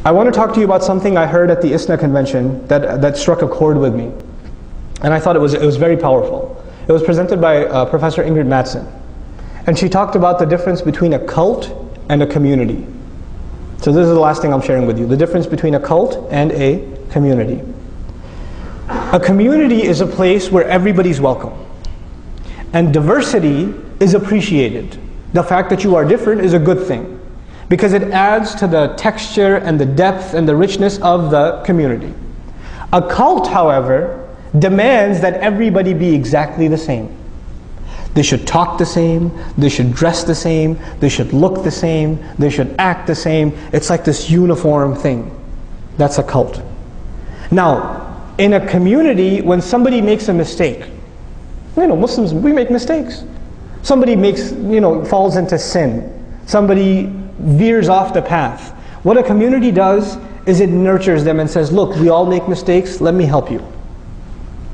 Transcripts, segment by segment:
I want to talk to you about something I heard at the ISNA convention that struck a chord with me. And I thought it was very powerful. It was presented by Professor Ingrid Mattson. And she talked about the difference between a cult and a community. So this is the last thing I'm sharing with you. The difference between a cult and a community. A community is a place where everybody's welcome. And diversity is appreciated. The fact that you are different is a good thing, because it adds to the texture and the depth and the richness of the community. A cult, however, demands that everybody be exactly the same. They should talk the same, they should dress the same, they should look the same, they should act the same. It's like this uniform thing. That's a cult. Now, in a community, when somebody makes a mistake, Muslims, we make mistakes. Somebody falls into sin. Somebody veers off the path. What a community does is it nurtures them and says, look, we all make mistakes, let me help you.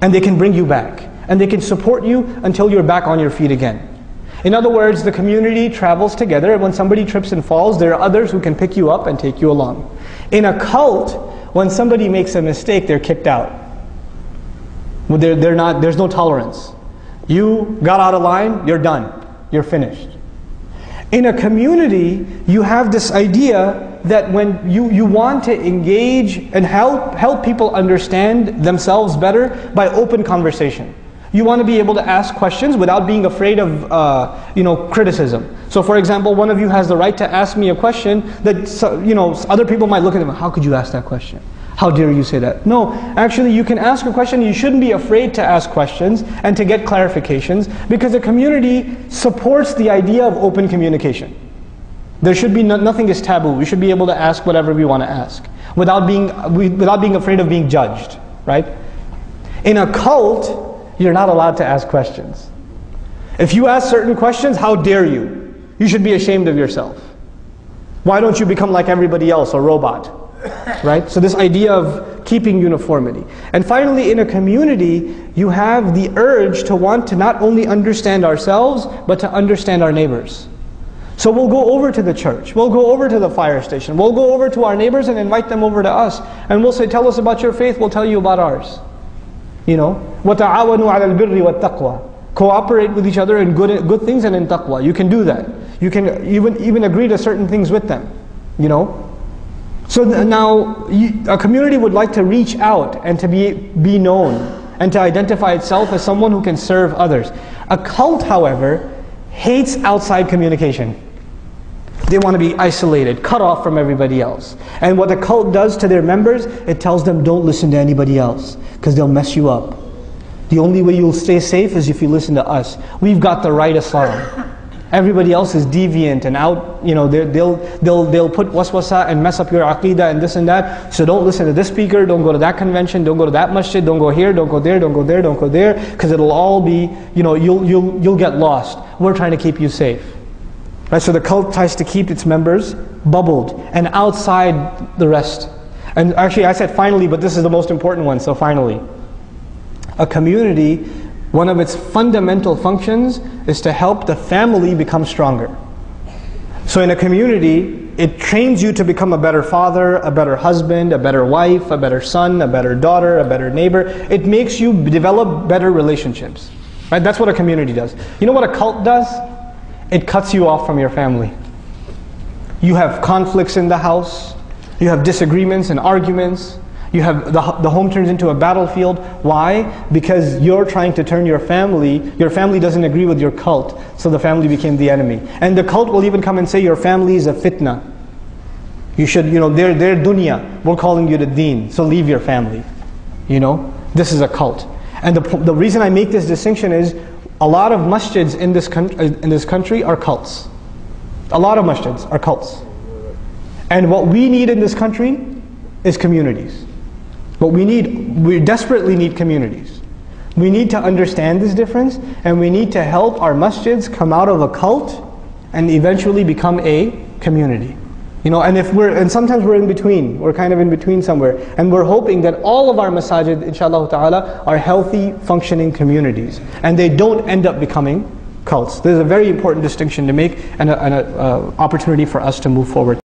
And they can bring you back. And they can support you until you're back on your feet again. In other words, the community travels together, and when somebody trips and falls, there are others who can pick you up and take you along. In a cult, when somebody makes a mistake, they're kicked out. There's no tolerance. You got out of line, you're done. You're finished. In a community, you have this idea that when you want to engage and help people understand themselves better by open conversation. You want to be able to ask questions without being afraid of criticism. So for example, one of you has the right to ask me a question that other people might look at them, how could you ask that question? How dare you say that? No, actually you can ask a question. You shouldn't be afraid to ask questions and to get clarifications, because a community supports the idea of open communication. There should be nothing is taboo. We should be able to ask whatever we want to ask without being afraid of being judged, right? In a cult, you're not allowed to ask questions. If you ask certain questions, how dare you? You should be ashamed of yourself. Why don't you become like everybody else, a robot? Right? So this idea of keeping uniformity. And finally, in a community, you have the urge to want to not only understand ourselves, but to understand our neighbors. So we'll go over to the church, we'll go over to the fire station, we'll go over to our neighbors and invite them over to us. And we'll say, tell us about your faith, we'll tell you about ours. وَتَعَاوَنُوا عَلَى الْبِرِّ وَالتَّقْوَى. Cooperate with each other in good things and in taqwa. You can do that. You can even agree to certain things with them. So now, a community would like to reach out and to be known and to identify itself as someone who can serve others. A cult, however, hates outside communication. They want to be isolated, cut off from everybody else. And what a cult does to their members, it tells them don't listen to anybody else, because they'll mess you up. The only way you'll stay safe is if you listen to us. We've got the right Islam. Everybody else is deviant and out, they'll put waswasa and mess up your aqidah and this and that. So don't listen to this speaker, don't go to that convention, don't go to that masjid, don't go here, don't go there, don't go there, don't go there, because it'll all be, you'll get lost. We're trying to keep you safe. Right? So the cult tries to keep its members bubbled and outside the rest. And actually I said finally, but this is the most important one, so finally. A community, one of its fundamental functions is to help the family become stronger. So in a community, it trains you to become a better father, a better husband, a better wife, a better son, a better daughter, a better neighbor. It makes you develop better relationships. Right? That's what a community does. You know what a cult does? It cuts you off from your family. You have conflicts in the house. You have disagreements and arguments. You have the home turns into a battlefield. Why? Because you're trying to turn your family doesn't agree with your cult, so the family became the enemy. And the cult will even come and say your family is a fitna. You should, they're dunya, we're calling you to deen, so leave your family. This is a cult. And the reason I make this distinction is, a lot of masjids in this country are cults. A lot of masjids are cults. And what we need in this country is communities. We desperately need communities. We need to understand this difference, and we need to help our masjids come out of a cult and eventually become a community. And sometimes we're in between. We're kind of in between somewhere. And we're hoping that all of our masajid, inshallah ta'ala, are healthy, functioning communities. And they don't end up becoming cults. There's a very important distinction to make and an opportunity for us to move forward.